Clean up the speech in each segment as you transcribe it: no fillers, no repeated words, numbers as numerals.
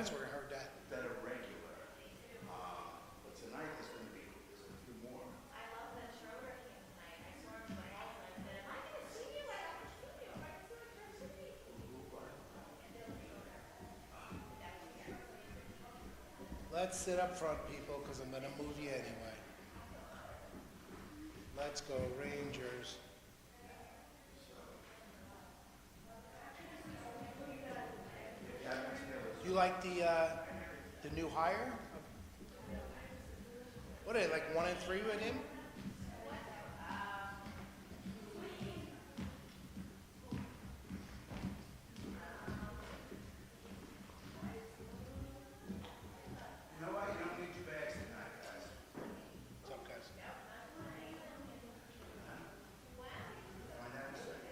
that's where I heard that. that are regular. But tonight there's a few more. I love that Schroeder came tonight. I saw him in the hall and I said, am I going to see you at Upper Studio? Am I going to see you at Church City? Let's sit up front, people, because I'm going to move you anyway. Let's go, Rangers. You like the new hire? What are they, like 1 and 3 with him? You know what? You don't need your bags tonight, guys. What's up, guys? Find out in a second.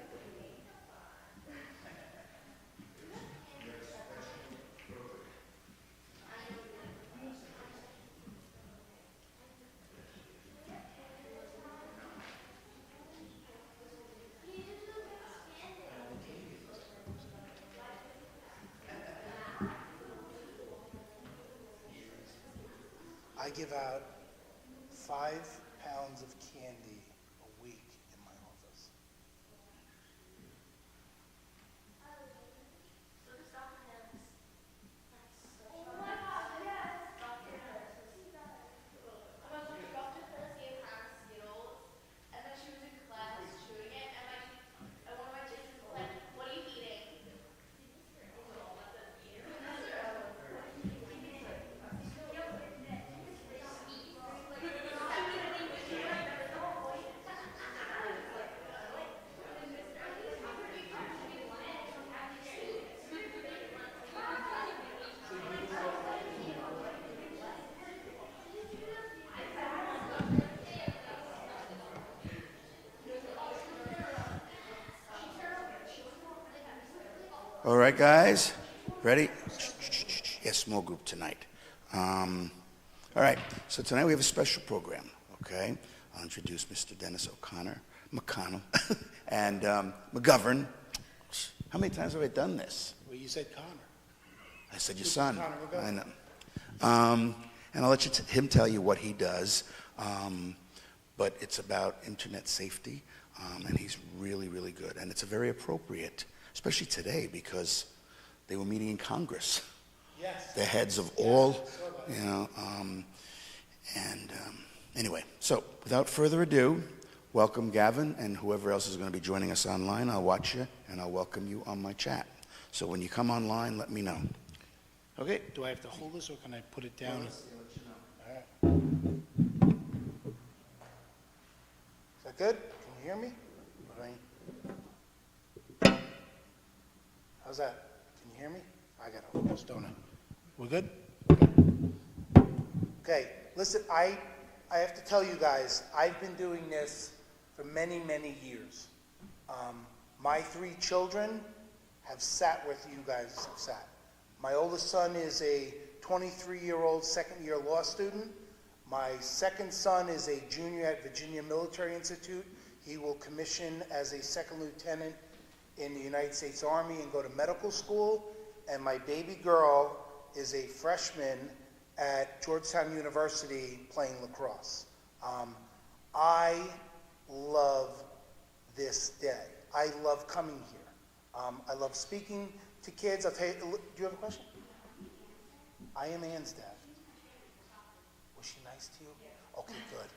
I give out 5 pounds of candy a week in my office. Dr. Phyllis gave Hannah Skittles, and then she was in class chewing it, and one of my teachers was like, what are you eating? All right, guys, ready? Yes, small group tonight. All right, so tonight we have a special program, okay? I'll introduce Mr. Dennis McConnell, and McGovern. How many times have I done this? Well, you said Connor. I said your son. Connor McGovern. I know. And I'll let him tell you what he does, but it's about internet safety, and he's really, really good. And it's a very appropriate, especially today, because they were meeting in Congress. Yes. The heads of all, anyway, so without further ado, welcome Gavin and whoever else is going to be joining us online. I'll watch you and I'll welcome you on my chat. So when you come online, let me know. Okay? Do I have to hold this or can I put it down? All right. Is that good? Can you hear me? How's that? Can you hear me? I got to hold this, don't I? We're good? Okay, listen, I have to tell you guys, I've been doing this for many, many years. My 3 children have sat with you guys have sat. My oldest son is a 23-year-old second-year law student. My second son is a junior at Virginia Military Institute. He will commission as a second lieutenant in the United States Army and go to medical school. And my baby girl is a freshman at Georgetown University playing lacrosse. I love this day. I love coming here. I love speaking to kids. I'll tell you, do you have a question? I am Ann's dad. Was she nice to you? Okay, good.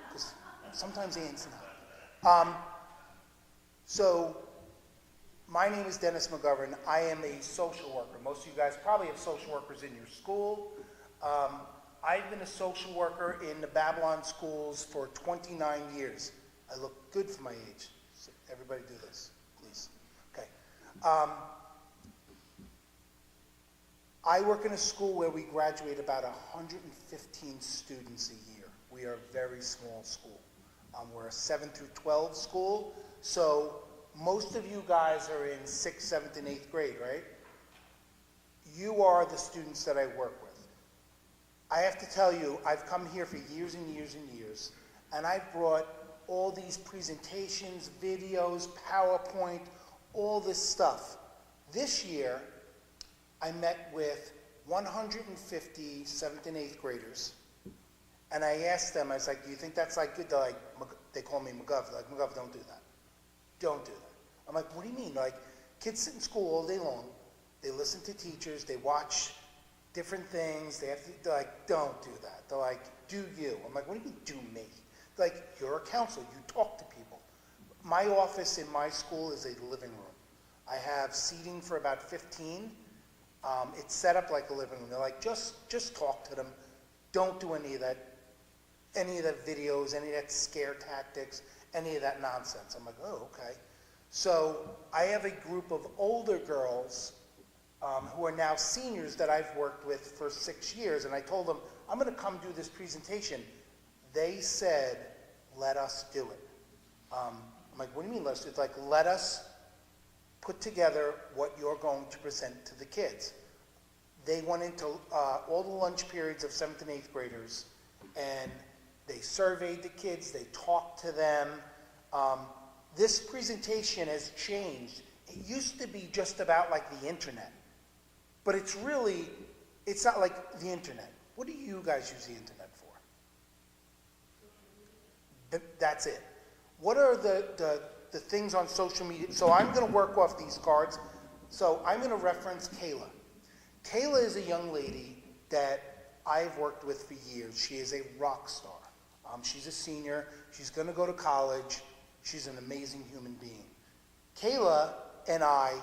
Because sometimes Ann's not. So, my name is Dennis McGovern. I am a social worker. Most of you guys probably have social workers in your school. I've been a social worker in the Babylon schools for 29 years. I look good for my age. So everybody do this, please. Okay. I work in a school where we graduate about 115 students a year. We are a very small school. We're a 7 through 12 school. So most of you guys are in 6th, 7th, and 8th grade, right? You are the students that I work with. I have to tell you, I've come here for years and years and years, and I've brought all these presentations, videos, PowerPoint, all this stuff. This year, I met with 150 7th and 8th graders, and I asked them, I was like, do you think that's like good? They're like, they call me McGov. They're like, McGov, don't do that. Don't do that. I'm like, what do you mean? Like, kids sit in school all day long. They listen to teachers. They watch different things. They're like, don't do that. They're like, do you? I'm like, what do you mean, do me? They're like, you're a counselor. You talk to people. My office in my school is a living room. I have seating for about 15. It's set up like a living room. They're like, just talk to them. Don't do any of the videos, any of that scare tactics, any of that nonsense. I'm like, oh, okay. So I have a group of older girls who are now seniors that I've worked with for 6 years, and I told them, I'm going to come do this presentation. They said, let us do it. I'm like, what do you mean let us do it? It's like, let us put together what you're going to present to the kids. They went into all the lunch periods of 7th and 8th graders, and they surveyed the kids, they talked to them. This presentation has changed. It used to be just about like the internet, but it's not like the internet. What do you guys use the internet for? That's it. What are the things on social media? So I'm going to work off these cards. So I'm going to reference Kayla. Kayla is a young lady that I've worked with for years. She is a rock star. She's a senior. She's going to go to college. She's an amazing human being. Kayla and I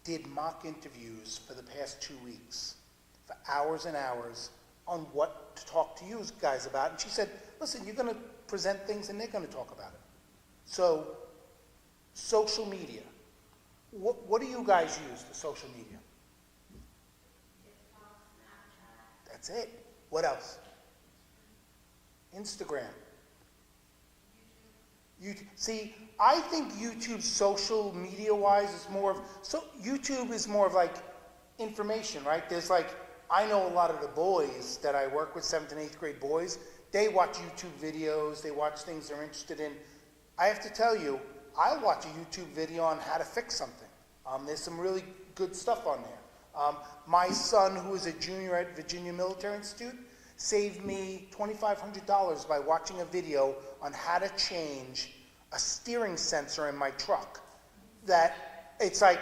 did mock interviews for the past 2 weeks, for hours and hours, on what to talk to you guys about. And she said, listen, you're going to present things and they're going to talk about it. So, social media. What do you guys use for social media? TikTok, Snapchat. That's it. What else? Instagram. YouTube. See, I think YouTube social media-wise is more of, so YouTube is more of like information, right? There's like, I know a lot of the boys that I work with, 7th and 8th grade boys, they watch YouTube videos, they watch things they're interested in. I have to tell you, I'll watch a YouTube video on how to fix something. There's some really good stuff on there. My son, who is a junior at Virginia Military Institute, saved me $2,500 by watching a video on how to change a steering sensor in my truck. That it's like,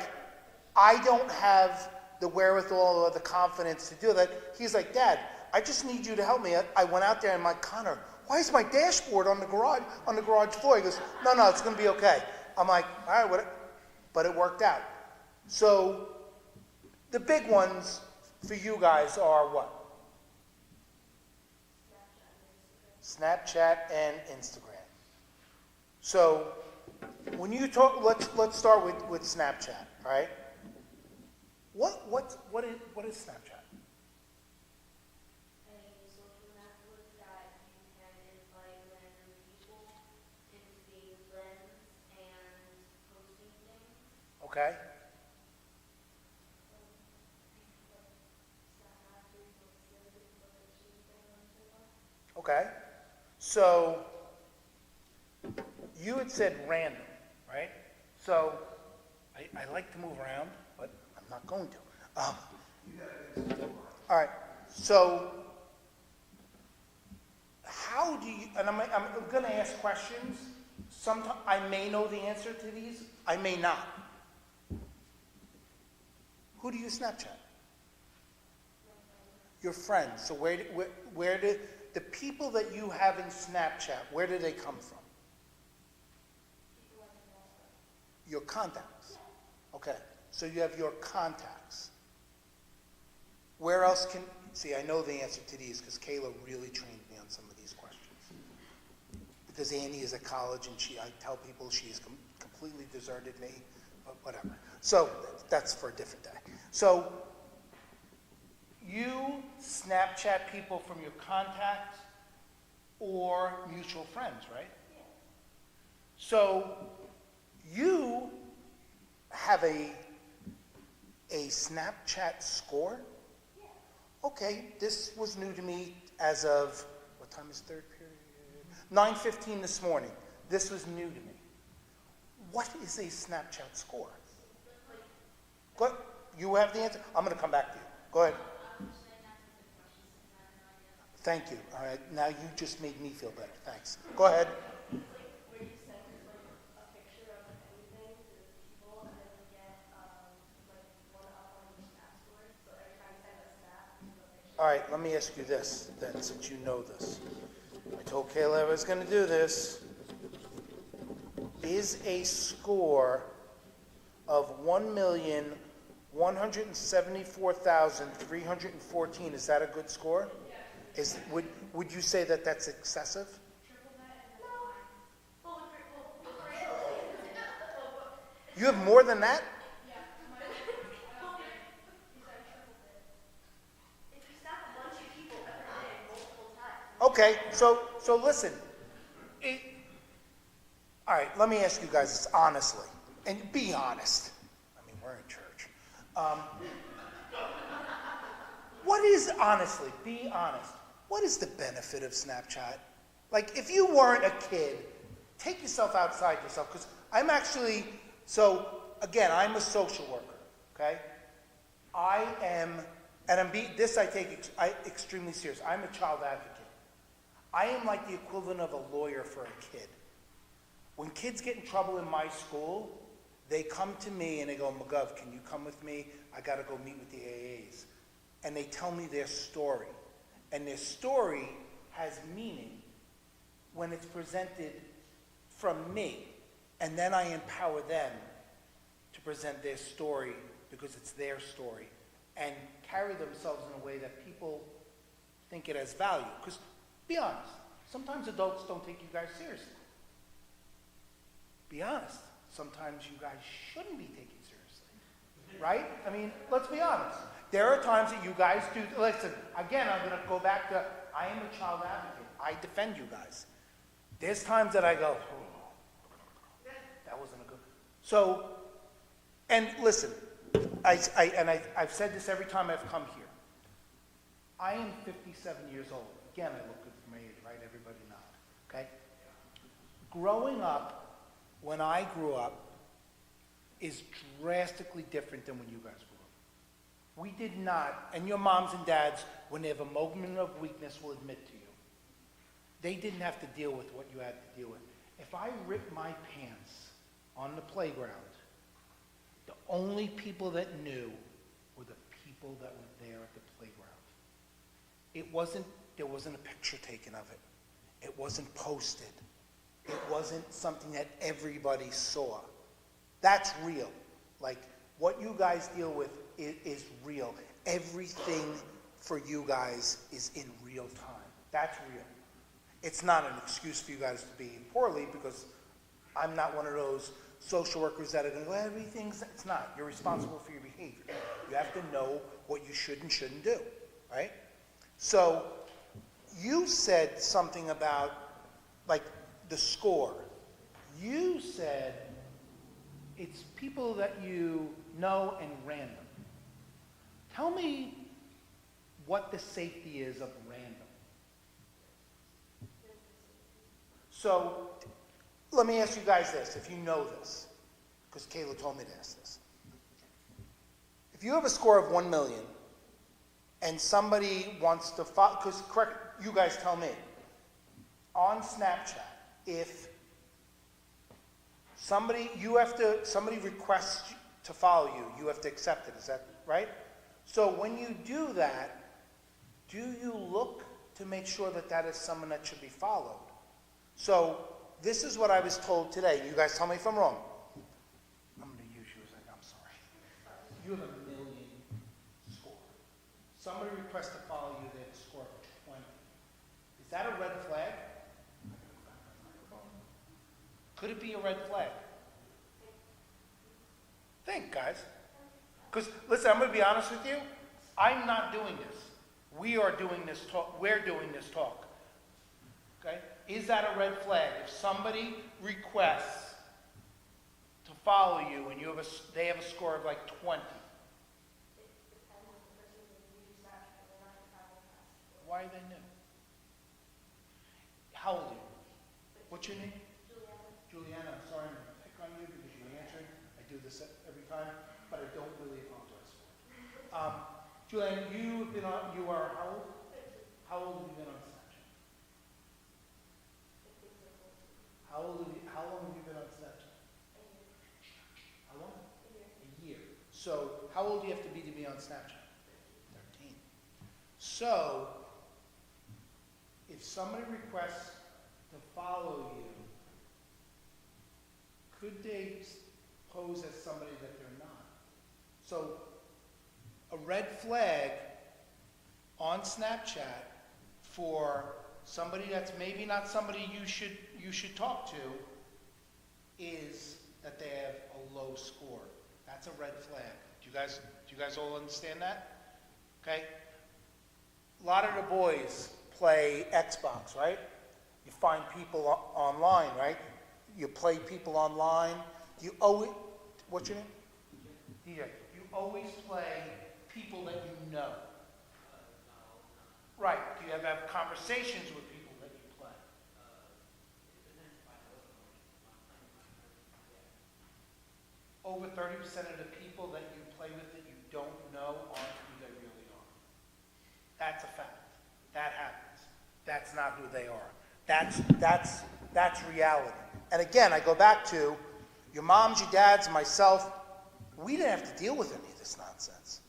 I don't have the wherewithal or the confidence to do that. He's like, Dad, I just need you to help me. I went out there and I'm like, Connor, why is my dashboard on the garage floor? He goes, no, it's going to be okay. I'm like, all right, but it worked out. So the big ones for you guys are what? Snapchat and Instagram. So when you talk, let's start with Snapchat, all right? What is Snapchat? A social network that you can invite random people into being friends and posting things. Okay. Okay. So you had said random, right? So I like to move around, but I'm not going to. All right. So how do you, and I'm going to ask questions. Sometimes I may know the answer to these. I may not. Who do you Snapchat? Your friends. So where do the people that you have in Snapchat, where do they come from? Your contacts. Okay. So you have your contacts. Where else can, see, I know the answer to these because Kayla really trained me on some of these questions. Because Annie is at college and I tell people she's completely deserted me, but whatever. So that's for a different day. So you Snapchat people from your contacts or mutual friends, right? Yeah. So you have a Snapchat score? Yeah. Okay, this was new to me as of, what time is third period? 9:15 this morning. This was new to me. What is a Snapchat score? Good. You have the answer? I'm going to come back to you. Go ahead. Thank you. All right, now you just made me feel better. Thanks. Go ahead. Where you send a picture of anything to people and then you get one up on each app store. So every time you send a snap, you do a picture. All right, let me ask you this, then, since you know this. I told Kayla I was going to do this. Is a score of 1,174,314, is that a good score? Is, would you say that that's excessive? You have more than that? If you snap a bunch of people every day multiple times. Okay, so listen. All right, let me ask you guys this honestly, and be honest. I mean, we're in church. What is, honestly, be honest, what is the benefit of Snapchat? Like, if you weren't a kid, take yourself outside yourself, because I'm actually, so, again, I'm a social worker, okay? I am, and this I take extremely serious. I'm a child advocate. I am like the equivalent of a lawyer for a kid. When kids get in trouble in my school, they come to me and they go, McGov, can you come with me? I got to go meet with the AAs. And they tell me their story. And their story has meaning when it's presented from me. And then I empower them to present their story because it's their story and carry themselves in a way that people think it has value. Because, be honest, sometimes adults don't take you guys seriously. Be honest, sometimes you guys shouldn't be taken seriously, right? I mean, let's be honest. There are times that you guys do, listen, again, I'm going to go back to, I am a child advocate. I defend you guys. There's times that I go, oh, that wasn't a good, so, and listen, I've said this every time I've come here. I am 57 years old. Again, I look good for my age, right? Everybody knows, okay? Growing up, when I grew up, is drastically different than when you guys grew up. We did not, and your moms and dads, when they have a moment of weakness, will admit to you, they didn't have to deal with what you had to deal with. If I ripped my pants on the playground, the only people that knew were the people that were there at the playground. There wasn't a picture taken of it. It wasn't posted. It wasn't something that everybody saw. That's real. Like, what you guys deal with is real. Everything for you guys is in real time. That's real. It's not an excuse for you guys to be poorly, because I'm not one of those social workers that are going to go, everything's, it's not. You're responsible for your behavior. You have to know what you should and shouldn't do, right? So, you said something about, like, the score. You said it's people that you know and random. Tell me what the safety is of random. So, let me ask you guys this, if you know this, because Kayla told me to ask this. If you have a score of 1 million, and somebody wants to follow, because correct, you guys tell me, on Snapchat, if somebody requests to follow you, you have to accept it, is that right? So when you do that, do you look to make sure that that is someone that should be followed? So this is what I was told today. You guys tell me if I'm wrong. I'm going to use you as I'm sorry. You have 1 million score. Somebody requests to follow you, they have a score of 20. Is that a red flag? Could it be a red flag? Think, guys. Because, listen, I'm going to be honest with you. I'm not doing this. We are doing this talk. We're doing this talk. Okay? Is that a red flag? If somebody requests to follow you and they have a score of like 20. Why are they new? How old are you? What's your name? Juliana, I'm sorry I'm going to pick on you because you answered. I do this every time, but I don't really apologize for it. Juliana, you are how old? How old have you been on Snapchat? How long have you been on Snapchat? How long? A year. So, how old do you have to be on Snapchat? 13. So, if somebody requests to follow you, could they pose as somebody that they're not? So, a red flag on Snapchat for somebody that's maybe not somebody you should talk to is that they have a low score. That's a red flag. Do you guys all understand that? Okay? A lot of the boys play Xbox, right? You find people online, right? You play people online. You always, what's your name? DJ. You always play people that you know. Right. Do you ever have conversations with people that you play? Over 30% of the people that you play with that you don't know aren't who they really are. That's a fact. That happens. That's not who they are. That's reality. And again, I go back to your moms, your dads, myself. We didn't have to deal with any of this nonsense.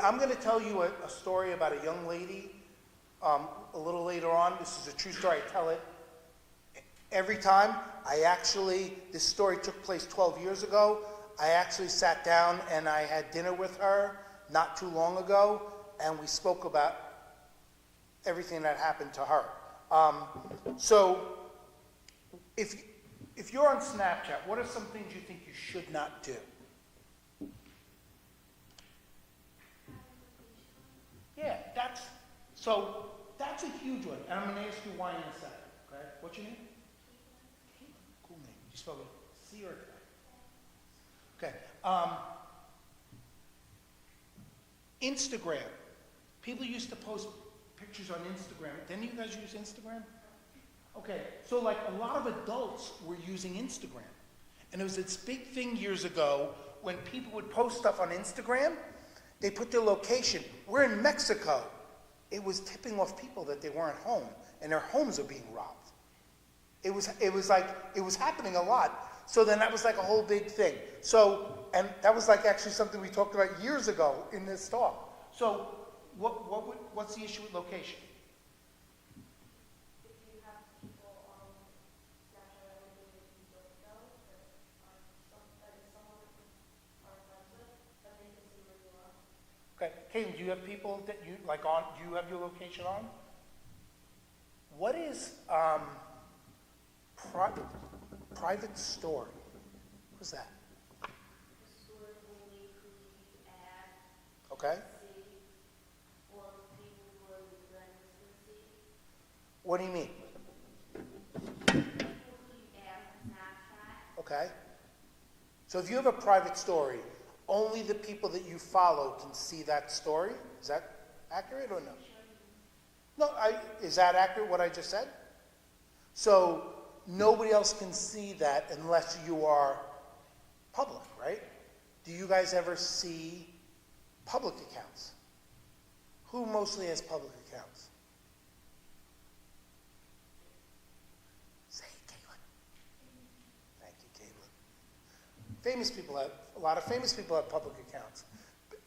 I'm going to tell you a story about a young lady a little later on. This is a true story. I tell it every time. This story took place 12 years ago. I actually sat down and I had dinner with her not too long ago, and we spoke about everything that happened to her. So, if you're on Snapchat, what are some things you think you should not do? Yeah, that's a huge one, and I'm going to ask you why in a second. Okay, what's your name? Caitlin. Cool name. You spell it C or K? Okay. Instagram. People used to post pictures on Instagram. Didn't you guys use Instagram? Okay, so like a lot of adults were using Instagram. And it was this big thing years ago when people would post stuff on Instagram, they put their location. We're in Mexico. It was tipping off people that they weren't home, and their homes are being robbed. It was happening a lot. So then that was like a whole big thing. So, and that was like actually something we talked about years ago in this talk. So, what's the issue with location? If you have people on Snapchat or anything that you don't know, that someone are friends with, then they can see where you are. Okay, Caitlin, do you have people that you like on? Do you have your location on? What is private story? What's that? Story only who you add, Okay. see, or people who are friends with see. What do you mean? People who you add on Snapchat. Okay. So if you have a private story, only the people that you follow can see that story. Is that accurate or no? No, is that accurate what I just said? So nobody else can see that unless you are public, right? Do you guys ever see public accounts? Who mostly has public accounts? Say it, Caitlin. Thank you, Caitlin. A lot of famous people have public accounts.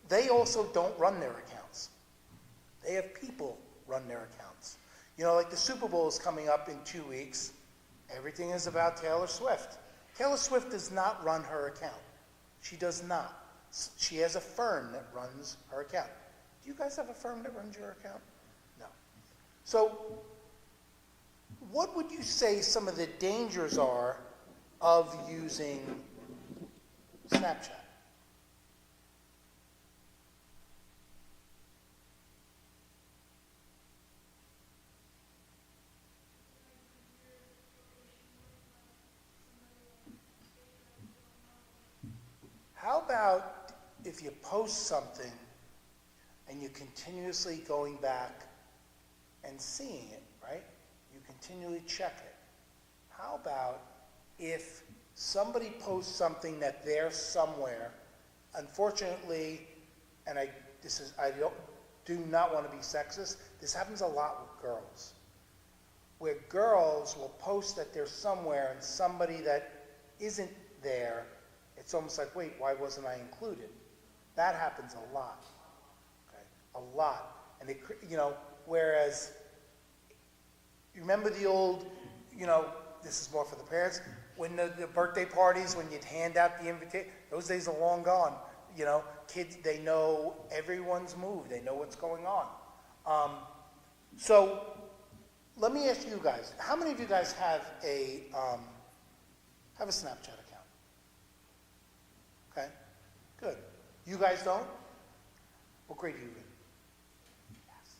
They also don't run their accounts. They have people run their accounts. You know, like the Super Bowl is coming up in 2 weeks. Everything is about Taylor Swift. Taylor Swift does not run her account. She does not. She has a firm that runs her account. Do you guys have a firm that runs your account? No. So, what would you say some of the dangers are of using Snapchat? How about if you post something and you're continuously going back and seeing it, right? You continually check it. How about if somebody posts something that they're somewhere, unfortunately, and do not want to be sexist. This happens a lot with girls, where girls will post that they're somewhere and somebody that isn't there, it's almost like, wait, why wasn't I included? That happens a lot, okay? A lot. And they, whereas, you remember the old, this is more for the parents, when the birthday parties, when you'd hand out the invitation, those days are long gone. Kids, they know everyone's move. They know what's going on. So let me ask you guys, how many of you guys have a Snapchat account? Okay, good. You guys don't? What grade are you in? Yes.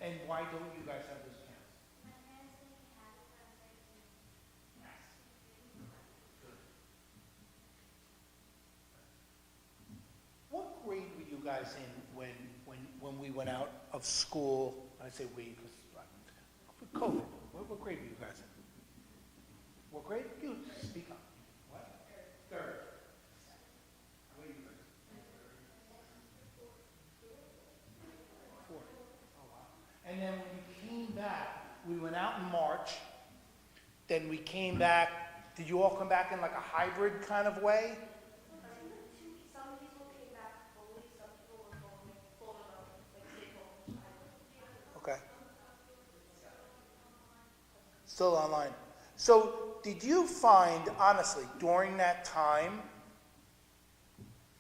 And why don't you guys have those accounts? What grade were you guys in when we went out of school? I say we because COVID. What grade were you guys in? What grade? You speak up. What? Third. How many you guys? Four. Oh wow. And then when we came back, we went out in March. Then we came back. Did you all come back in like a hybrid kind of way? Some people came back fully, some people were full remote, like stay home. Okay. Still online. So did you find, honestly, during that time,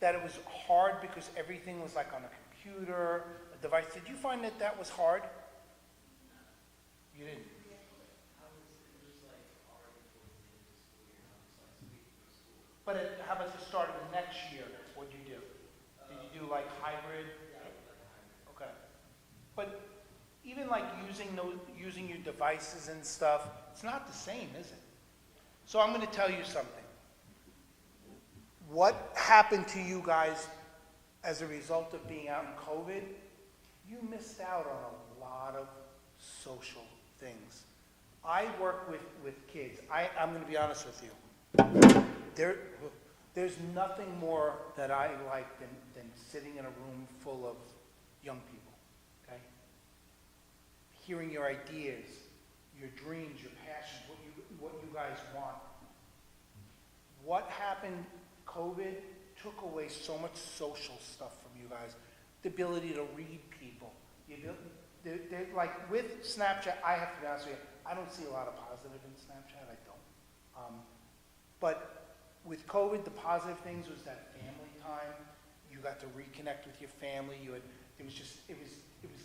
that it was hard because everything was like on a computer, a device? Did you find that that was hard? You didn't? But how about the start of the next year? What'd you do? Did you do like hybrid? Okay. But even like using your devices and stuff, it's not the same, is it? So I'm going to tell you something. What happened to you guys as a result of being out in COVID? You missed out on a lot of social things. I work with kids. I'm going to be honest with you. There's nothing more that I like than sitting in a room full of young people, okay? Hearing your ideas, your dreams, your passions, what you guys want. What happened, COVID took away so much social stuff from you guys. The ability to read people. Like with Snapchat, I have to be honest with you, I don't see a lot of positive in Snapchat, I don't. But with COVID, the positive things was that family time. You got to reconnect with your family. It was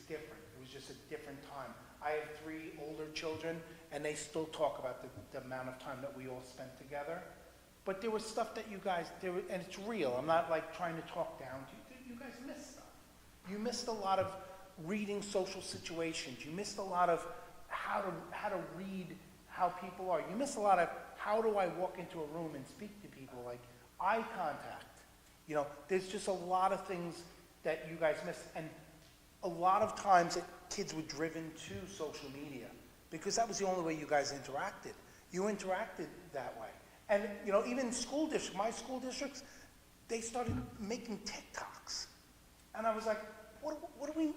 different. It was just a different time. I have 3 older children, and they still talk about the amount of time that we all spent together. But there was stuff that you guys, and it's real. I'm not like trying to talk down to you. You guys missed stuff. You missed a lot of reading social situations. You missed a lot of how to read how people are. You miss a lot of how do I walk into a room and speak to people, like eye contact. There's just a lot of things that you guys miss. And a lot of times kids were driven to social media because that was the only way you guys interacted. You interacted that way. And, even school districts, my school districts, they started making TikToks. And I was like, what are we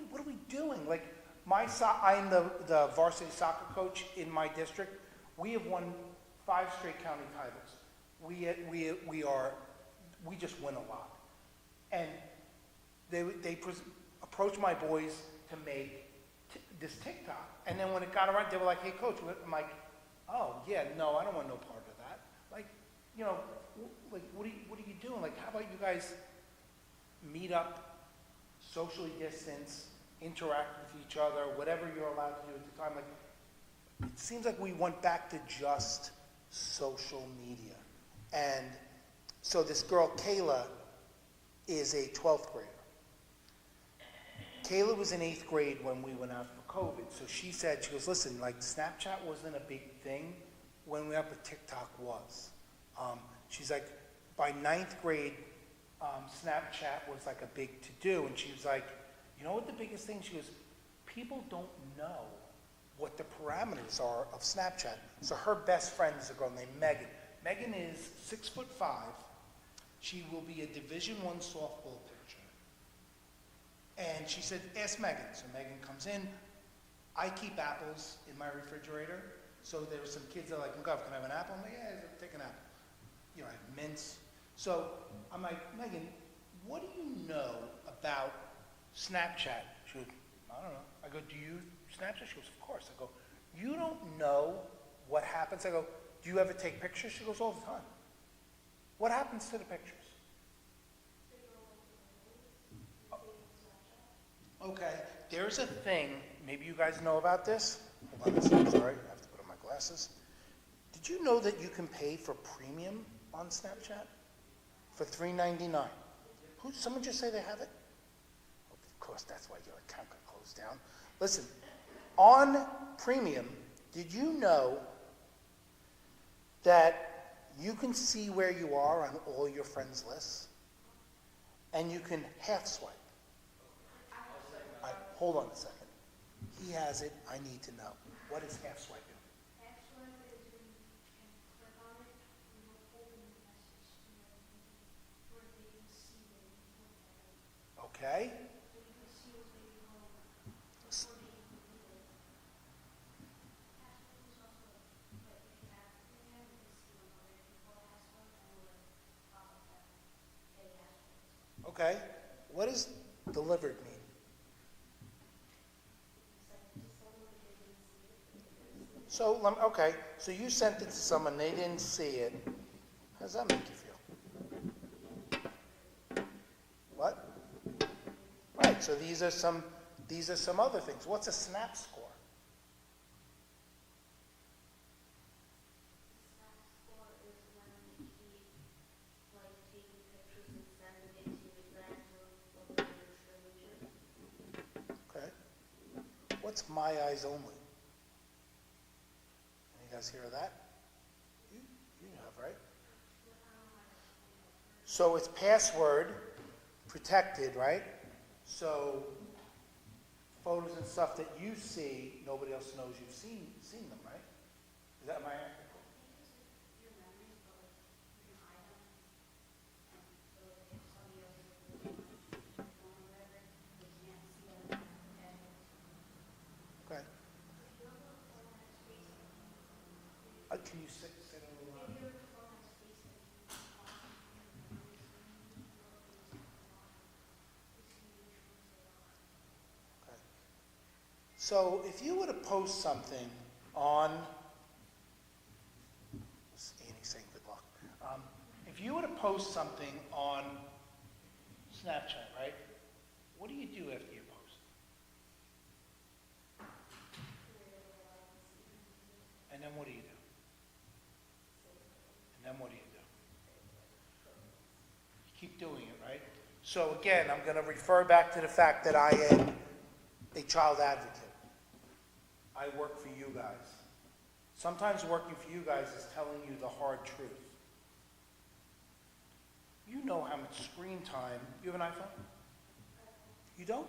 doing? Like, I'm the varsity soccer coach in my district. We have won 5 straight county titles. We just win a lot. And they approached my boys to make this TikTok. And then when it got around, they were like, hey, coach, I'm like, oh, yeah, no, I don't want no part of that. Like, what are you doing? Like, how about you guys meet up, socially distance, interact with each other, whatever you're allowed to do at the time. Like, it seems like we went back to just social media. And so this girl, Kayla, is a 12th grader. Kayla was in 8th grade when we went out for COVID. So she goes, listen, like Snapchat wasn't a big thing when we went out, but TikTok was. She's like, by 9th grade, Snapchat was like a big to-do. And she was like, you know what the biggest thing? She goes, people don't know what the parameters are of Snapchat. So her best friend is a girl named Megan. Megan is 6'5". She will be a Division I softball pitcher. And she said, ask Megan. So Megan comes in. I keep apples in my refrigerator. So there were some kids that are like, Gov, can I have an apple? I'm like, yeah, take an apple. You know, I have mints. So I'm like, Megan, what do you know about Snapchat? She goes, I don't know. I go, do you Snapchat? She goes, of course. I go, you don't know what happens? I go, do you ever take pictures? She goes, all the time. What happens to the pictures? Okay, there's a thing, maybe you guys know about this. Hold on a second, sorry, I have to put on my glasses. Did you know that you can pay for premium on Snapchat? For $3.99. Someone just say they have it? Of course, that's why your account got closed down. Listen, on premium, did you know that you can see where you are on all your friends' lists? And you can half swipe. Hold on a second. He has it. I need to know. What is half swiping? Half swipe is when you can click on it, you will open the message to them, where they can see that you look at it. Okay. So you can see what they go before they even read it. Half swipe is also like if you have Instagram, you can see when other people half swipe and will pop up that they half swipe. Okay. What does delivered mean? So, okay, so you sent it to someone, they didn't see it. How does that make you feel? What? Right, so these are some other things. What's a snap score? Snap score is when you keep like taking pictures and sending it to your friends or your strangers. Okay. What's My Eyes Only? You guys hear of that? You have, right? So it's password protected, right? So photos and stuff that you see, nobody else knows you've seen them, right? Is that my accurate? Okay. Can you sit a little louder? Okay. So if you were to post something on, Annie's saying good luck. If you were to post something on Snapchat, right? What do you do after you post? And then what do you do? And then what do you do? You keep doing it, right? So again, I'm going to refer back to the fact that I am a child advocate. I work for you guys. Sometimes working for you guys is telling you the hard truth. You know how much screen time, you have an iPhone? You don't?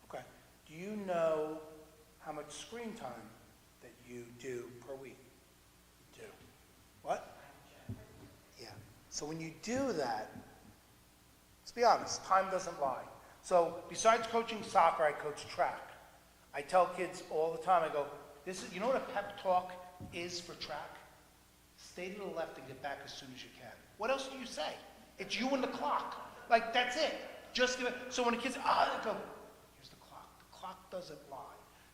Okay. Do you know how much screen time that you do per week? You do. What? Yeah. So when you do that, let's be honest, time doesn't lie. So besides coaching soccer, I coach track. I tell kids all the time, I go, you know what a pep talk is for track? Stay to the left and get back as soon as you can. What else do you say? It's you and the clock. Like, that's it. Just give it. So when the kids, I go, here's the clock. The clock doesn't lie.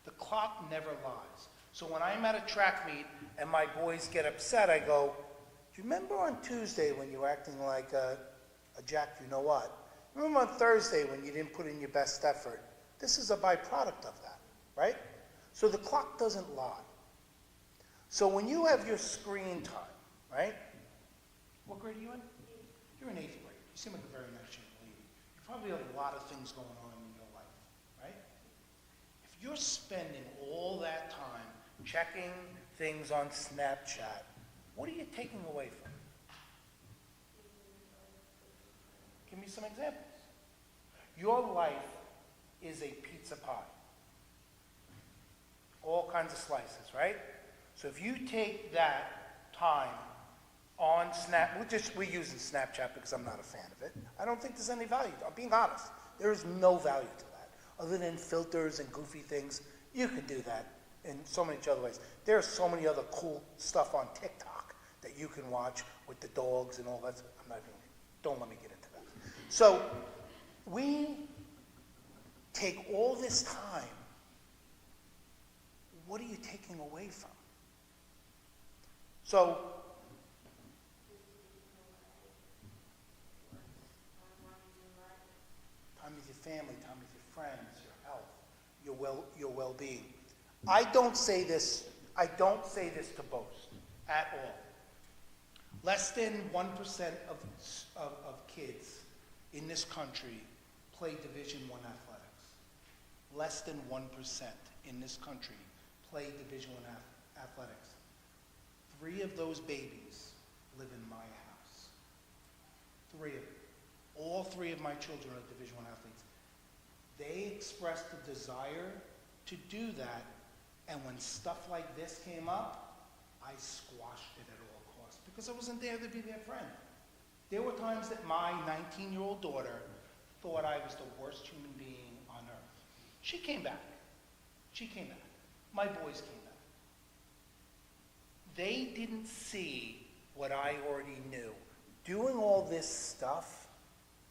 The clock never lies. So when I'm at a track meet and my boys get upset, I go, do you remember on Tuesday when you were acting like a jack you know what? Remember on Thursday when you didn't put in your best effort? This is a byproduct of that, right? So the clock doesn't lie. So when you have your screen time, right? What grade are you in? You're in 8th grade. You seem like a very nice young lady. You probably have a lot of things going on in your life, right? If you're spending all that time checking things on Snapchat, what are you taking away from it? Give me some examples. Your life is a pizza pie. All kinds of slices, right? So if you take that time on we're using Snapchat because I'm not a fan of it. I don't think there's any value. I'm being honest. There is no value to that, other than filters and goofy things. You can do that in so many other ways. There's so many other cool stuff on TikTok that you can watch with the dogs and all that. Don't let me get into that. So we take all this time. What are you taking away from? So time with your family, time with your friends, your health, your well-being. I don't say this to boast at all. Less than 1% of kids in this country play Division I athletics. Less than 1% in this country play Division I athletics. 3 of those babies live in my house. 3 of them. All 3 of my children are Division I athletes. They expressed the desire to do that, and when stuff like this came up, I squashed it at all costs because I wasn't there to be their friend. There were times that my 19-year-old daughter thought I was the worst human being on earth. She came back. My boys came back. They didn't see what I already knew. Doing all this stuff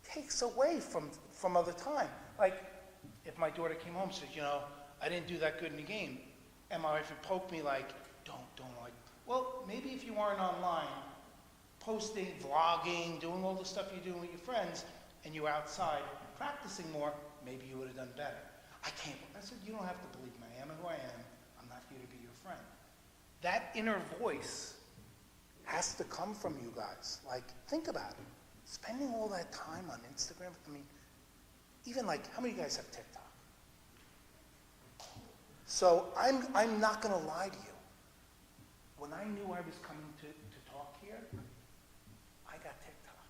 takes away from other time. Like, if my daughter came home and said, I didn't do that good in the game, and my wife would poke me like, don't like, well, maybe if you weren't online, posting, vlogging, doing all the stuff you're doing with your friends, and you were outside practicing more, maybe you would have done better. I said, you don't have to believe me. I am who I am. I'm not here to be your friend. That inner voice has to come from you guys. Like, think about it. Spending all that time on Instagram, even like, how many of you guys have TikTok? So I'm not going to lie to you. When I knew I was coming to talk here, I got TikTok.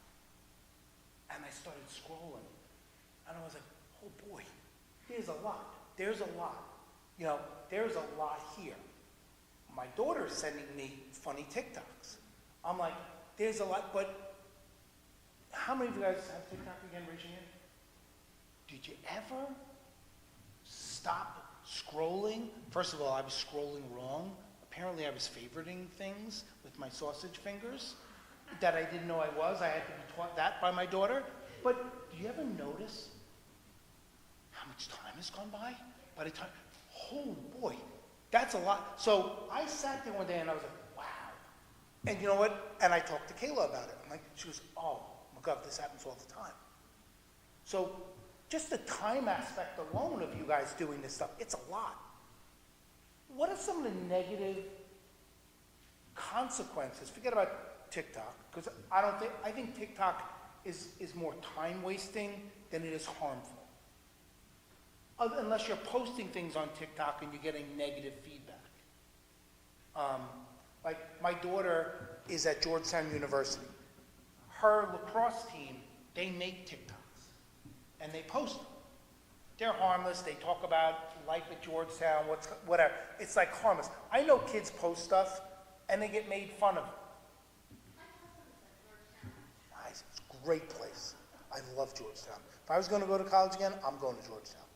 And I started scrolling. And I was like, oh boy, there's a lot. There's a lot. There's a lot here. My daughter's sending me funny TikToks. I'm like, there's a lot, but how many of you guys have TikTok again, raise your hand? Did you ever stop scrolling? First of all, I was scrolling wrong. Apparently I was favoriting things with my sausage fingers that I didn't know I was. I had to be taught that by my daughter. But do you ever notice how much time has gone by? By the time, oh boy, that's a lot. So I sat there one day and I was like, wow. And you know what? And I talked to Kayla about it. I'm like, she goes, oh my God, this happens all the time. So just the time aspect alone of you guys doing this stuff, it's a lot. What are some of the negative consequences? Forget about TikTok, because I think TikTok is more time wasting than it is harmful. Unless you're posting things on TikTok and you're getting negative feedback. Like my daughter is at Georgetown University. Her lacrosse team, they make TikToks and they post them. They're harmless. They talk about life at Georgetown, whatever. It's like harmless. I know kids post stuff and they get made fun of. Nice. It's a great place. I love Georgetown. If I was going to go to college again, I'm going to Georgetown.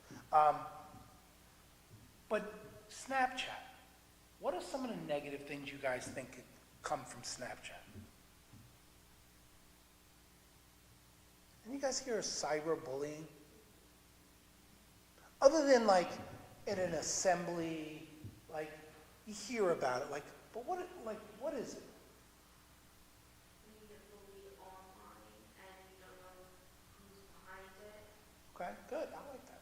But Snapchat, what are some of the negative things you guys think could come from Snapchat? And you guys hear of cyberbullying? Other than like in an assembly, like you hear about it, but what is it? You get bullied online and you don't know who's behind it. Okay, good. I like that.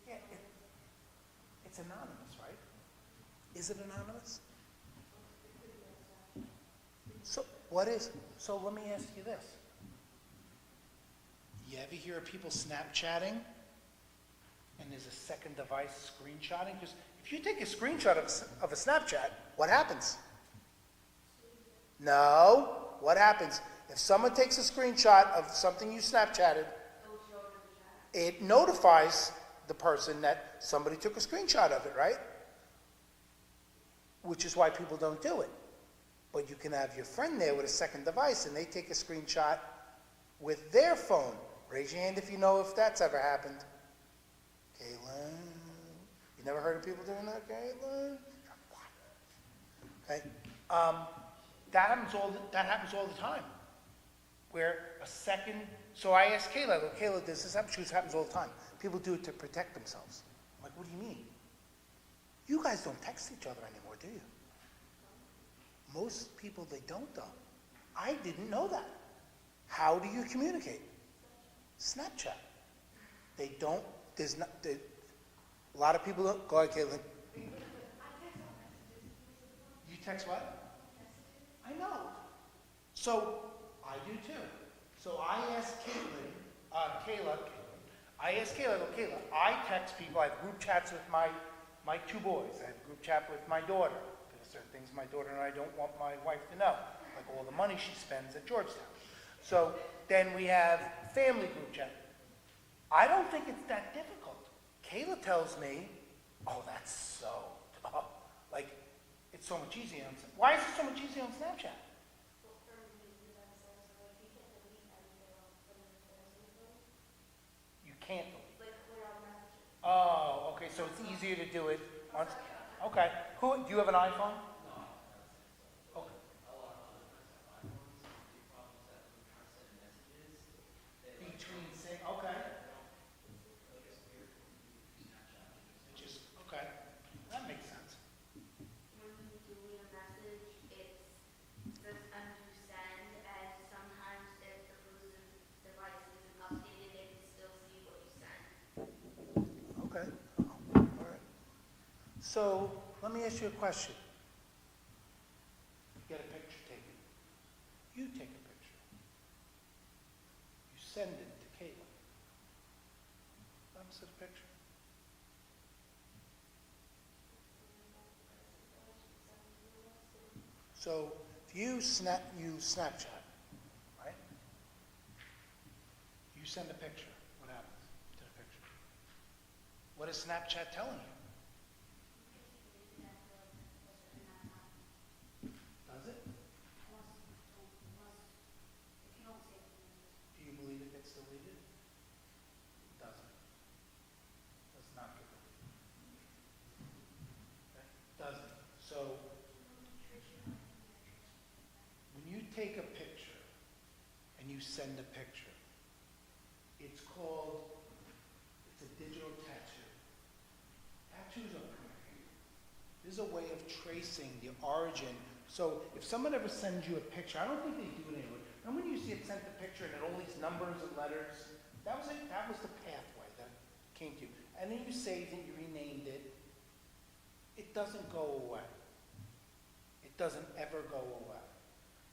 Yeah, it's anonymous, right? Is it anonymous? So let me ask you this. You ever hear of people Snapchatting and there's a second device screenshotting? Because if you take a screenshot of a Snapchat, what happens? No. What happens? If someone takes a screenshot of something you Snapchatted, it notifies the person that somebody took a screenshot of it, right? which is why people don't do it. But you can have your friend there with a second device, and they take a screenshot with their phone. Raise your hand if you know if that's ever happened. Caitlin, you never heard of people doing that, Caitlin? Okay, that happens all the time. Where a second, so I asked Kayla, I go, Kayla, does this happen? She goes, happens all the time. People do it to protect themselves. I'm like, what do you mean? You guys don't text each other anymore, do you? Most people, they don't though. I didn't know that. How do you communicate? Snapchat. They don't, there's not, a lot of people don't, go ahead, Caitlin. You text what? I know. So, I do too. So I asked Kayla, I text people, I have group chats with my two boys. I have a group chat with my daughter. There's certain things my daughter and I don't want my wife to know, like all the money she spends at Georgetown. So then we have family group chat. I don't think it's that difficult. Kayla tells me, oh, that's so, like, it's so much easier on, why is it so much easier on Snapchat? You can't delete. Oh, okay, so it's easier to do it on, okay. Do you have an iPhone? Okay. Between, okay. Just, okay, that makes sense. When you delete a message, it says undo send, and sometimes if the person's device isn't updated, they can still see what you sent. Okay, all right. So, let me ask you a question. You get a picture taken. You take a picture. You send it to Caitlin. Let me see the picture. So, if you Snapchat, right? You send a picture. What happens to the picture? What is Snapchat telling you? Does it? Do you believe it gets deleted? It doesn't. Does not get deleted. Okay? Doesn't. So, when you take a picture and you send a picture, it's a digital tattoo. Tattoos are complicated. There's a way of tracing the origin. So if someone ever sends you a picture, I don't think they do it anymore. And when you see it sent the picture and all these numbers and letters, that was it. That was the pathway that came to you. And then you saved it, you renamed it. It doesn't go away. It doesn't ever go away.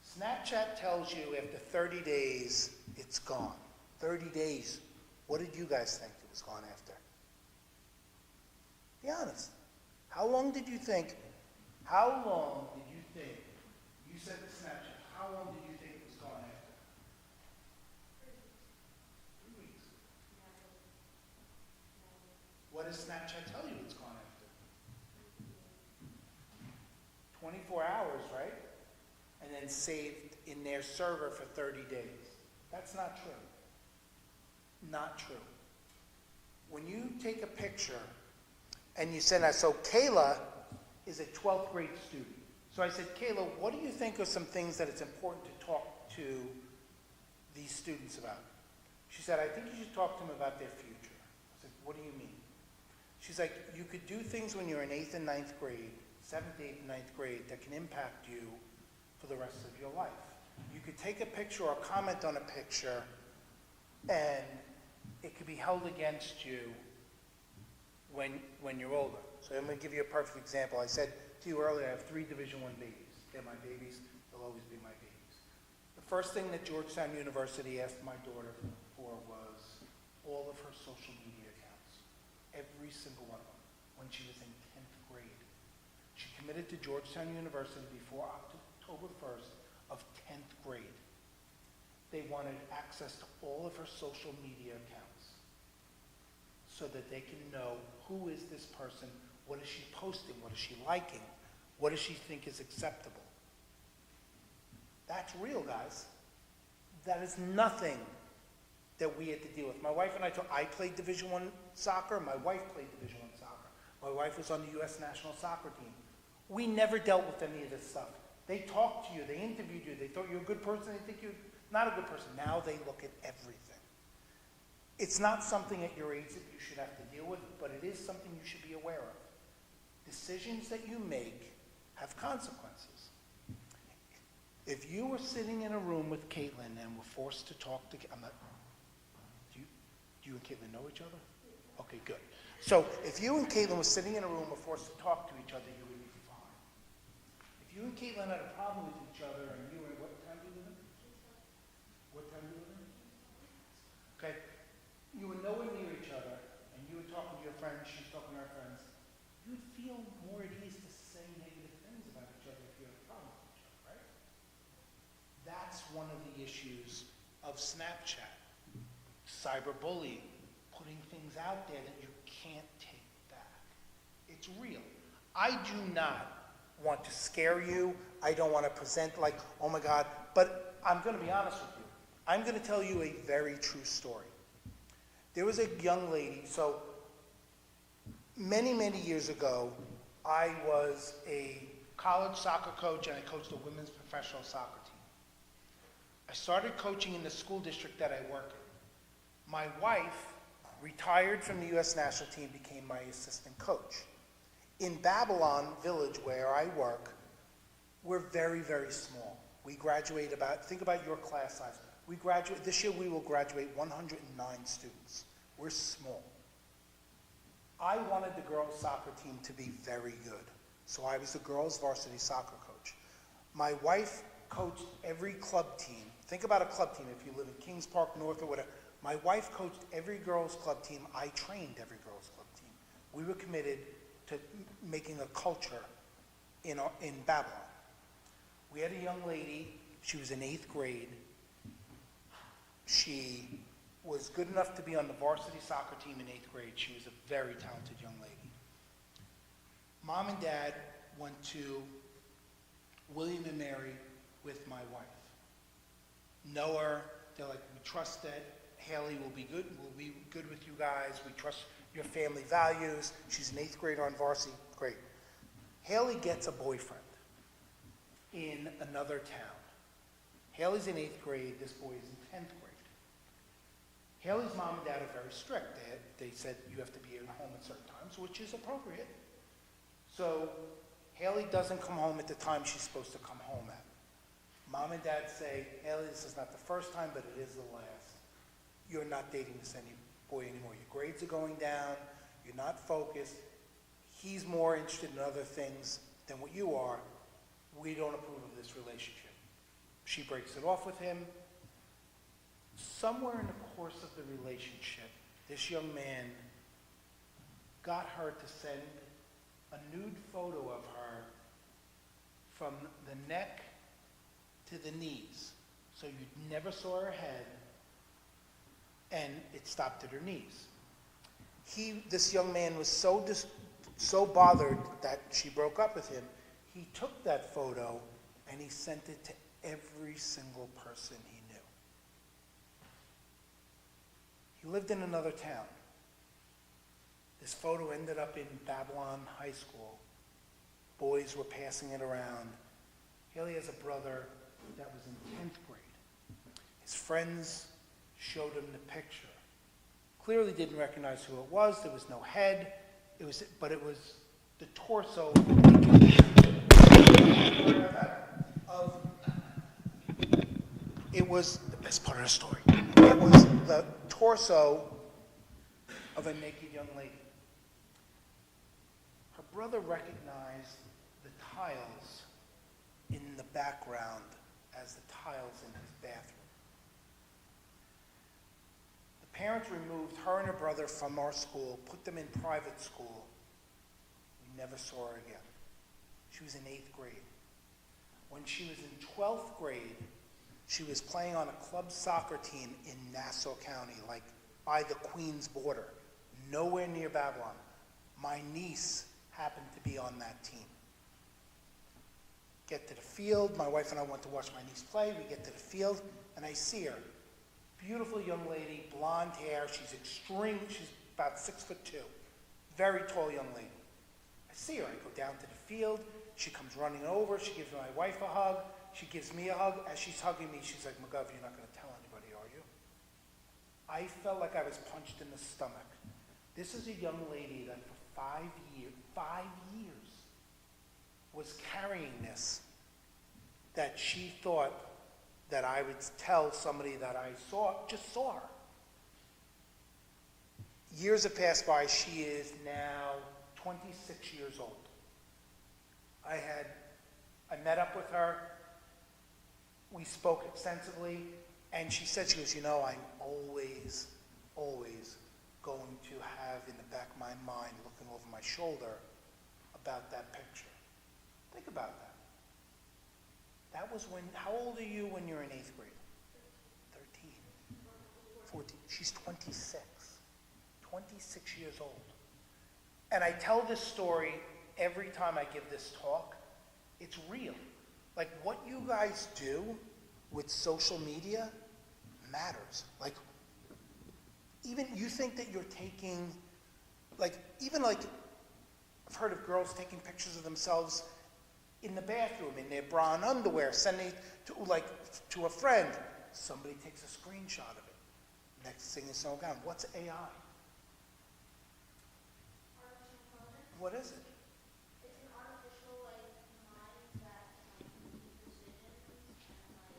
Snapchat tells you after 30 days, it's gone. 30 days. What did you guys think it was gone after? Be honest. How long did you think you said to Snapchat, how long did you think it was gone after? 3 weeks. What does Snapchat tell you it's gone after? 24 hours, right? And then saved in their server for 30 days. That's not true. Not true. When you take a picture and you send that, so Kayla is a 12th grade student. So I said, Kayla, what do you think are some things that it's important to talk to these students about? She said, I think you should talk to them about their future. I said, what do you mean? She's like, you could do things when you're in 8th and 9th grade, 7th, 8th, and 9th grade that can impact you for the rest of your life. You could take a picture or comment on a picture and it could be held against you when you're older. So I'm going to give you a perfect example. I said to you earlier, I have 3 Division I babies. They're my babies. They'll always be my babies. The first thing that Georgetown University asked my daughter for was all of her social media accounts. Every single one of them when she was in 10th grade. She committed to Georgetown University before October 1st of 10th grade. They wanted access to all of her social media accounts so that they can know who is this person, what is she posting, what is she liking, What does she think is acceptable? That's real, guys. That is nothing that we had to deal with. My wife and I played Division I soccer. My wife played Division I soccer. My wife was on the U.S. national soccer team. We never dealt with any of this stuff. They talked to you. They interviewed you. They thought you were a good person. They think you're not a good person. Now they look at everything. It's not something at your age that you should have to deal with, but it is something you should be aware of. Decisions that you make have consequences. If you were sitting in a room with Caitlin and were forced to talk to, do you and Caitlin know each other? Okay, good. So if you and Caitlin were sitting in a room and were forced to talk to each other, you would be fine. If you and Caitlin had a problem with each other and you were, what town do you live in? What town do you live in? Okay. You were nowhere near each other and you were talking to your friends, she's talking to her friends, you would feel more at ease to say negative things about each other if you had a problem with each other, right? That's one of the issues of Snapchat. Cyberbullying, putting things out there that you can't take back. It's real. I do not want to scare you. I don't want to present like, oh my God, but I'm going to be honest with you. I'm going to tell you a very true story. There was a young lady, so many, many years ago, I was a college soccer coach and I coached a women's professional soccer team. I started coaching in the school district that I work in. My wife retired from the U.S. national team, became my assistant coach. In Babylon Village, where I work, we're very, very small. We graduate think about your class size. This year we will graduate 109 students. We're small. I wanted the girls' soccer team to be very good, so I was the girls' varsity soccer coach. My wife coached every club team. Think about a club team if you live in Kings Park North or whatever. My wife coached every girls' club team. I trained every girls' club team. We were committed to making a culture in Babylon. We had a young lady. She was in 8th grade. She was good enough to be on the varsity soccer team in 8th grade. She was a very talented young lady. Mom and Dad went to William and Mary with my wife. Know her. They're like, we trust that Haley will be good with you guys. We trust your family values. She's an 8th grader on varsity. Great. Haley gets a boyfriend in another town. Haley's in 8th grade. This boy is in 10th grade. Haley's mom and dad are very strict. They said you have to be at home at certain times, which is appropriate. So Haley doesn't come home at the time she's supposed to come home at. Mom and dad say, Haley, this is not the first time, but it is the last. You're not dating this boy anymore. Your grades are going down. You're not focused. He's more interested in other things than what you are. We don't approve of this relationship. She breaks it off with him. Somewhere in the course of the relationship, this young man got her to send a nude photo of her from the neck to the knees. So you never saw her head, and it stopped at her knees. This young man was so bothered that she broke up with him, he took that photo and he sent it to every single person he knew. He lived in another town. This photo ended up in Babylon High School. Boys were passing it around. Haley has a brother that was in 10th grade. His friends showed him the picture. Clearly didn't recognize who it was. There was no head. But it was the torso it was the best part of the story. It was the torso of a naked young lady. Her brother recognized the tiles in the background as the tiles in his bathroom. The parents removed her and her brother from our school, put them in private school. We never saw her again. She was in 8th grade. When she was in 12th grade, she was playing on a club soccer team in Nassau County, like by the Queens border, nowhere near Babylon. My niece happened to be on that team. get to the field. My wife and I went to watch my niece play. We get to the field, and I see her. Beautiful young lady, blonde hair. She's about 6'2". Very tall young lady. I see her. I go down to the field. She comes running over. She gives my wife a hug. She gives me a hug. As she's hugging me, she's like, "McGovern, you're not going to tell anybody, are you?" I felt like I was punched in the stomach. This is a young lady that for 5 years, was carrying this, that she thought that I would tell somebody that I just saw her. Years have passed by. She is now 26 years old. I met up with her. We spoke extensively, and she said, I'm always going to have in the back of my mind, looking over my shoulder, about that picture. Think about that. That was how old are you when you're in 8th grade? 13. 14. She's 26. 26 years old. And I tell this story every time I give this talk. It's real. Like, what you guys do with social media matters. Like, even you think that you're taking, I've heard of girls taking pictures of themselves in the bathroom, in their bra and underwear, sending it to a friend. Somebody takes a screenshot of it. Next thing is gone. What's AI? What is it? It's an artificial mind that can make decisions and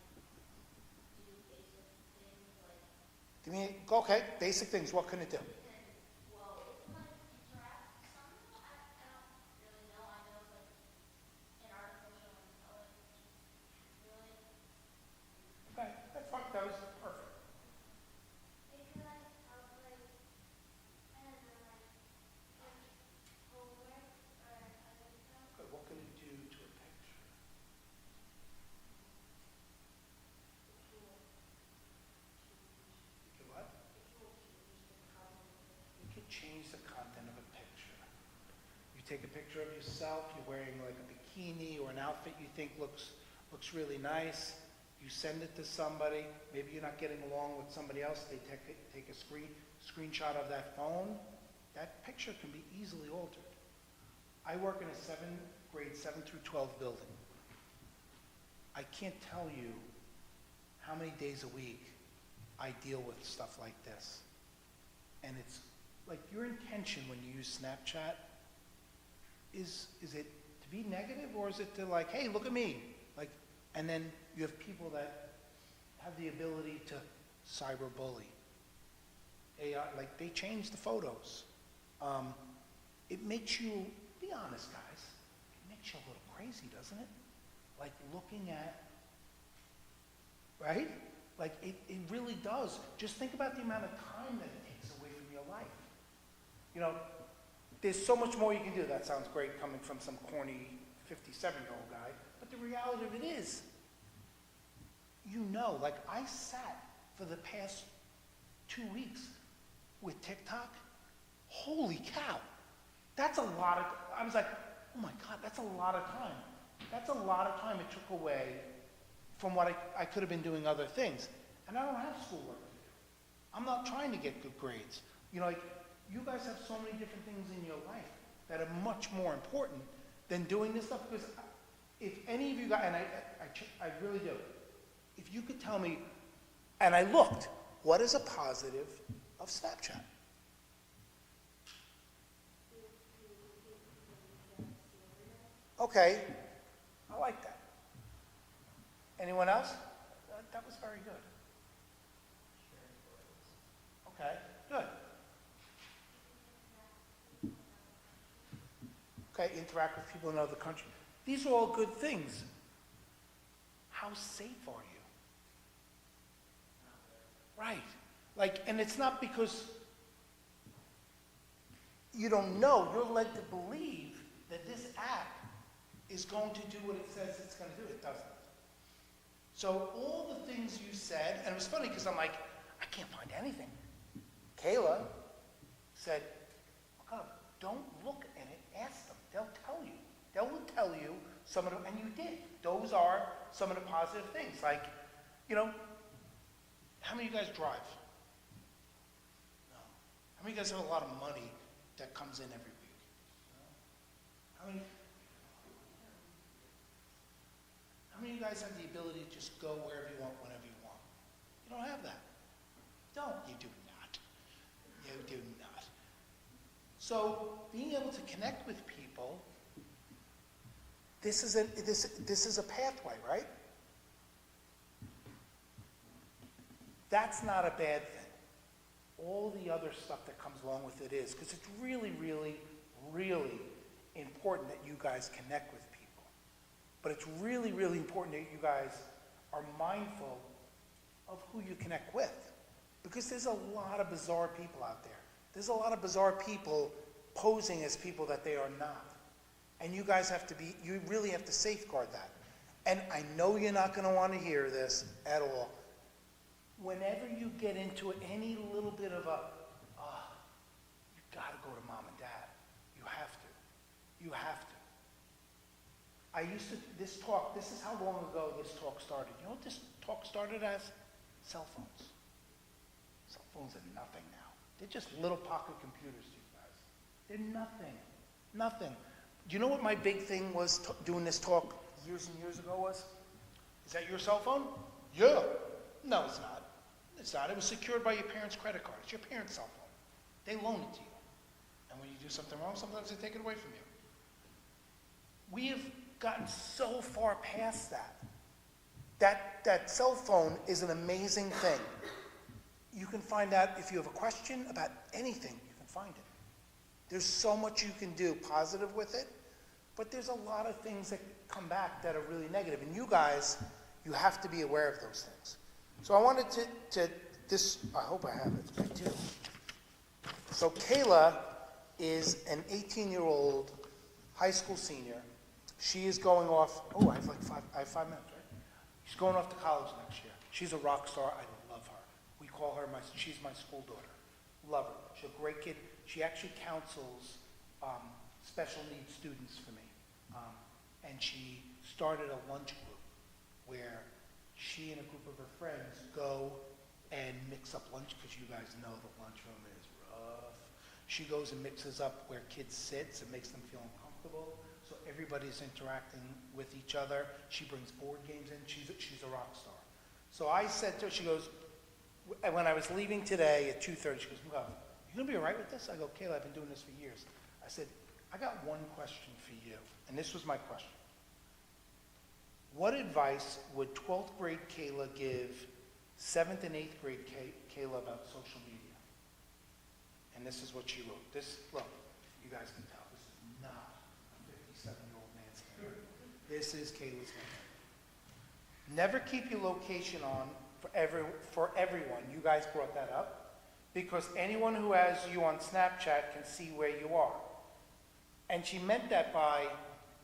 do basic things like. Give me, okay, basic things. What can it do? Well, it can interact. Somehow I don't really know. I know it's an artificial intelligence. Really, Okay, that's fine. That was perfect. it could help I don't know homework or other stuff. Good. What can it do to a picture? You can what? You can change the content of a picture. You take a picture of yourself, you're wearing like a bikini or an outfit you think looks really nice. You send it to somebody. Maybe you're not getting along with somebody else. They take a screenshot of that phone. That picture can be easily altered. I work in a grade 7 through 12 building. I can't tell you how many days a week I deal with stuff like this. And it's like your intention when you use Snapchat, is it to be negative or is it to like, hey, look at me? Like, and then you have people that have the ability to cyberbully. AI, like they change the photos. It makes you, be honest guys, it makes you a little crazy, doesn't it? Like looking at, right? Like it really does. Just think about the amount of time that it takes away from your life. You know, there's so much more you can do. That sounds great coming from some corny 57-year-old guy, but the reality of it is, like I sat for the past 2 weeks with TikTok. Holy cow. That's a lot of, I was like, oh my God, that's a lot of time. That's a lot of time it took away from what I could have been doing other things. And I don't have schoolwork to do. I'm not trying to get good grades. You know, like, you guys have so many different things in your life that are much more important than doing this stuff. Because if any of you guys, and I really do, if you could tell me, and I looked, what is a positive of Snapchat? Okay, I like that. Anyone else? That was very good. Okay, good. Okay, interact with people in other countries. These are all good things. How safe are you? Right. Like, and it's not because you don't know. You're led to believe that this app is going to do what it says it's going to do. It doesn't. So all the things you said, and it was funny because I'm like, I can't find anything. Kayla said, don't look in it, ask them. They'll tell you. They will tell you some of the, and you did. Those are some of the positive things. Like, you know, how many of you guys drive? No. How many of you guys have a lot of money that comes in every week? No. How many of you guys have the ability to just go wherever you want, whenever you want? You don't have that. No, you do not. You do not. So being able to connect with people, this is a pathway, right? That's not a bad thing. All the other stuff that comes along with it is, because it's really, really, really important that you guys connect with people. But it's really, really important that you guys are mindful of who you connect with. Because there's a lot of bizarre people out there. There's a lot of bizarre people posing as people that they are not. And you guys have to be, you really have to safeguard that. And I know you're not going to want to hear this at all. Whenever you get into any little bit of a, you got to go to mom and dad. You have to. You have to. I used to, this is how long ago this talk started. You know what this talk started as? Cell phones. Cell phones are nothing now. They're just little pocket computers to you guys. They're nothing. Nothing. Do you know what my big thing was doing this talk years and years ago was? Is that your cell phone? Yeah. No, it's not. It's not. It was secured by your parents' credit card. It's your parents' cell phone. They loan it to you. And when you do something wrong, sometimes they take it away from you. We have gotten so far past that. That cell phone is an amazing thing. You can find out if you have a question about anything, you can find it. There's so much you can do positive with it, but there's a lot of things that come back that are really negative. And you guys, you have to be aware of those things. So I wanted I hope I have it, I do. So Kayla is an 18-year-old high school senior. She is going off, I have 5 minutes, right? She's going off to college next year. She's a rock star. I love her. We call her she's my school daughter. Love her. She's a great kid. She actually counsels special needs students for me. And she started a lunch group where she and a group of her friends go and mix up lunch, because you guys know the lunchroom is rough. She goes and mixes up where kids sit and makes them feel uncomfortable. So everybody's interacting with each other. She brings board games in. She's a rock star. So I said to her, she goes, when I was leaving today at 2:30, she goes, "Well, you gonna be all right with this?" I go, "Kayla, I've been doing this for years." I said, "I got one question for you." And this was my question. What advice would 12th grade Kayla give 7th and 8th grade Kayla about social media? And this is what she wrote. Look, you guys can tell, this is not a 57-year-old man's hand. This is Kayla's hand. Never keep your location on for everyone. You guys brought that up. Because anyone who has you on Snapchat can see where you are. And she meant that by,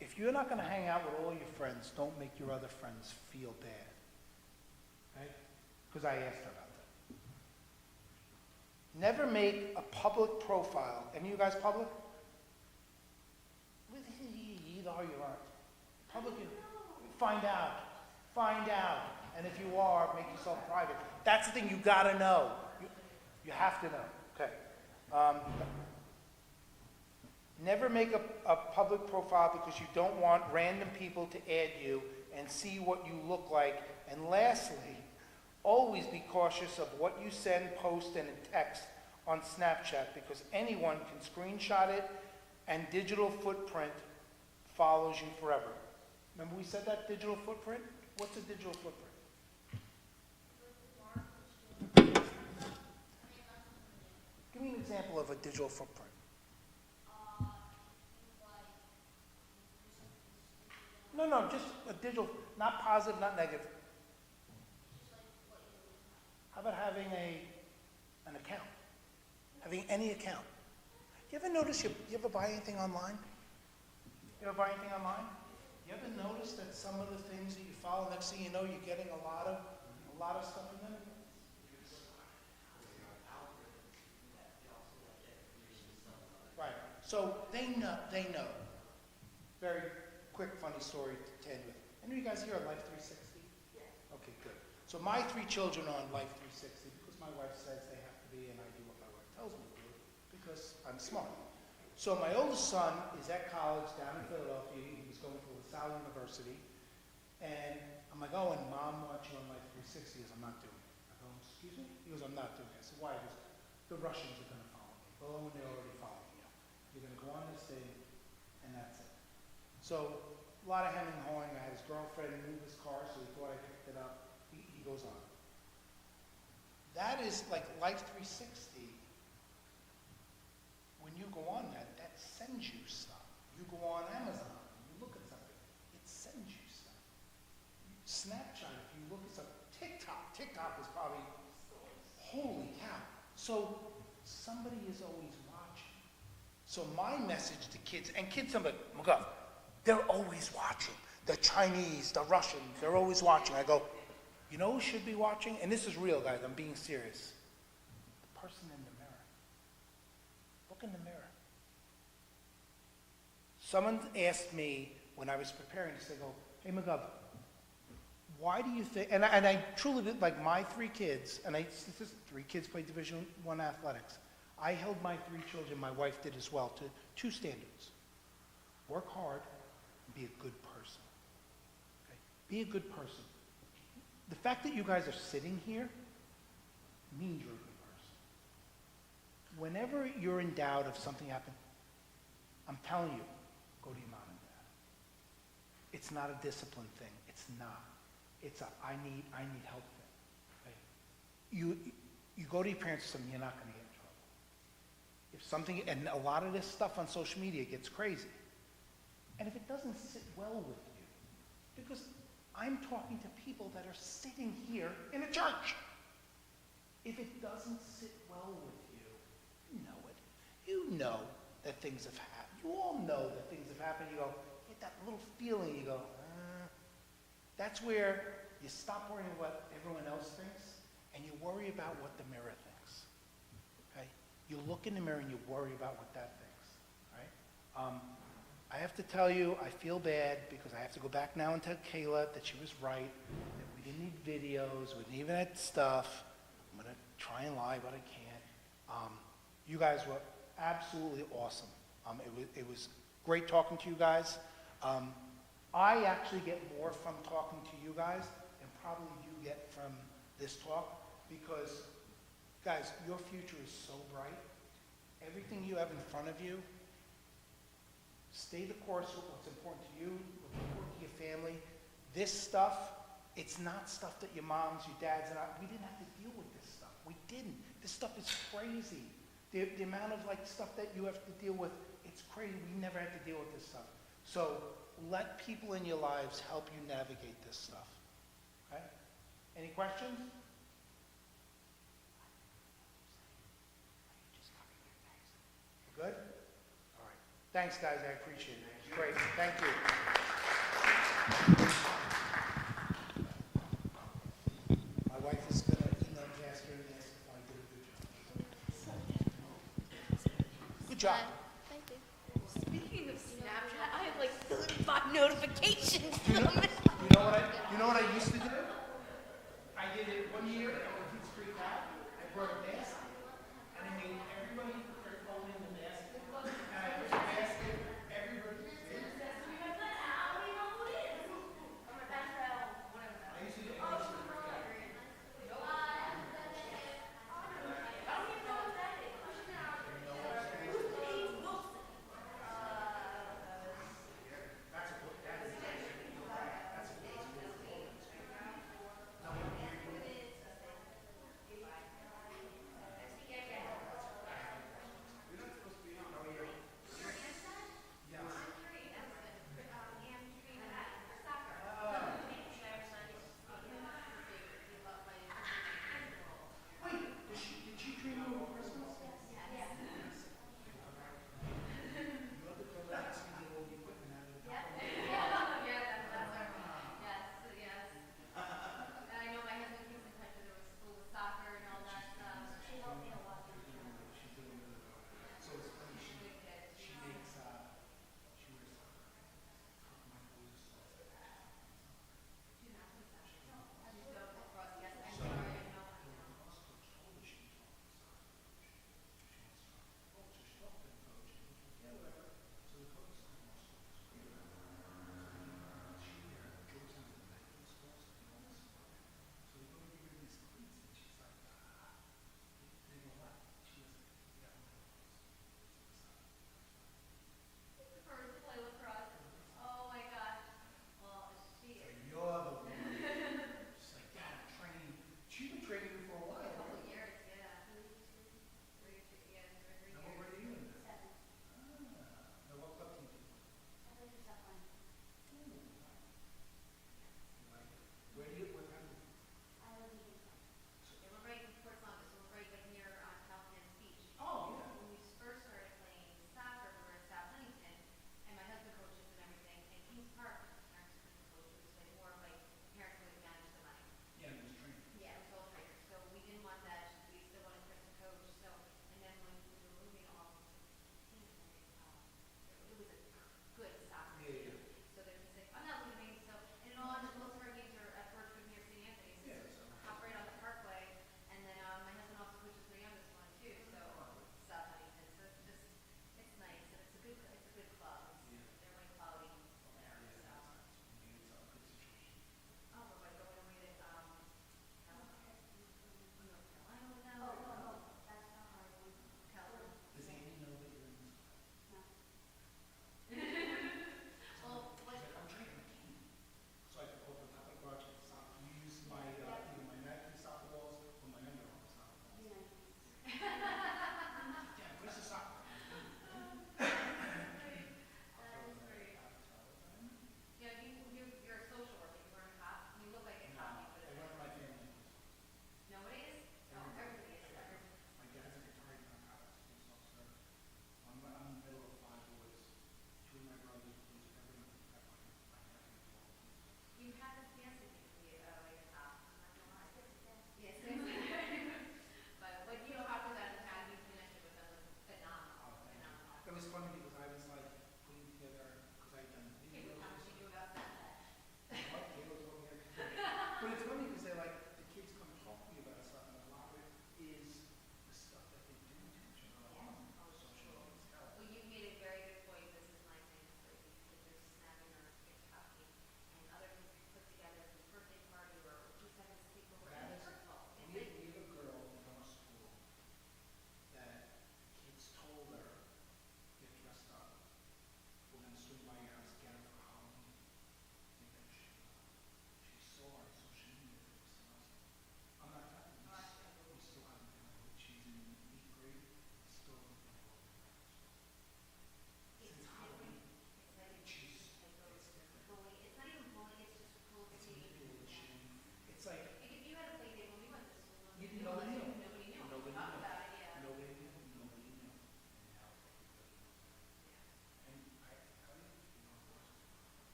if you're not going to hang out with all your friends, don't make your other friends feel bad. Right? Because I asked her about that. Never make a public profile. Any of you guys public? Either are you aren't. Public, find out. Find out. And if you are, make yourself private. That's the thing you got to know. You have to know. Okay. Never make a public profile because you don't want random people to add you and see what you look like. And lastly, always be cautious of what you send, post, and text on Snapchat, because anyone can screenshot it and digital footprint follows you forever. Remember we said that, digital footprint? What's a digital footprint? Give me an example of a digital footprint. No, just a digital, not positive, not negative. How about having an account? Having any account. You ever notice, you ever buy anything online? You ever buy anything online? You ever notice that some of the things that you follow, next thing you know, you're getting a lot of stuff in them? Right. So they know. Very, quick funny story to end with. Any of you guys here on Life 360? Yeah. Okay, good. So my 3 children are on Life 360 because my wife says they have to be, and I do what my wife tells me to do because I'm smart. So my oldest son is at college down in Philadelphia. He was going to LaSalle University. And I'm like, oh, and Mom wants you on Life 360. He goes, I'm not doing it. I go, excuse me? He goes, I'm not doing it. I said, why? He goes, the Russians are going to follow me. Well, they're already following you. You're going to go on this thing, and that's it. So a lot of hemming and hawing. I had his girlfriend move his car, so he thought I picked it up. He goes on. That is like Life 360. When you go on that sends you stuff. You go on Amazon, you look at something, it sends you stuff. Snapchat, if you look at something, TikTok is probably, holy cow. So somebody is always watching. So my message to kids, and kids, McGuff, they're always watching. The Chinese, the Russians, they're always watching. I go, you know who should be watching? And this is real, guys, I'm being serious. The person in the mirror. Look in the mirror. Someone asked me when I was preparing this, they go, hey, McGuff, why do you think, and I truly did, like my 3 kids, and 3 kids played Division I athletics. I held my 3 children, my wife did as well, to 2 standards. Work hard and be a good person. Okay? Be a good person. The fact that you guys are sitting here means you're a good person. Whenever you're in doubt if something happened, I'm telling you, go to your mom and dad. It's not a discipline thing. It's not. It's a I need help thing. Okay? You go to your parents and say, you're not going to get in trouble. If something, and a lot of this stuff on social media gets crazy. And if it doesn't sit well with you, because I'm talking to people that are sitting here in a church. If it doesn't sit well with you, you know it. You know that things have happened. You all know that things have happened. You go, get that little feeling. You go, That's where you stop worrying what everyone else thinks, and you worry about what the mirror thinks. Okay? You look in the mirror and you worry about what that thinks. Right? I have to tell you, I feel bad because I have to go back now and tell Kayla that she was right, that we didn't need videos, we didn't even have stuff. I'm going to try and lie, but I can't. You guys were absolutely awesome. It was great talking to you guys. I actually get more from talking to you guys than probably you get from this talk because, guys, your future is so bright. Everything you have in front of you, stay the course with what's important to you, what's important to your family. This stuff, it's not stuff that your moms, your dads, and we didn't have to deal with this stuff. We didn't. This stuff is crazy. The amount of stuff that you have to deal with, it's crazy. We never had to deal with this stuff. So let people in your lives help you navigate this stuff. Okay? Any questions? Good? All right. Thanks, guys. I appreciate it. It was great. Thank you. My wife is going to email Jasper and ask if I did a good job. Good job. Thank you. Speaking of Snapchat, I have like 35 notifications You from it. know what I used to do? I did it one year, and the kids freaked out. I brought a mask, and I made everybody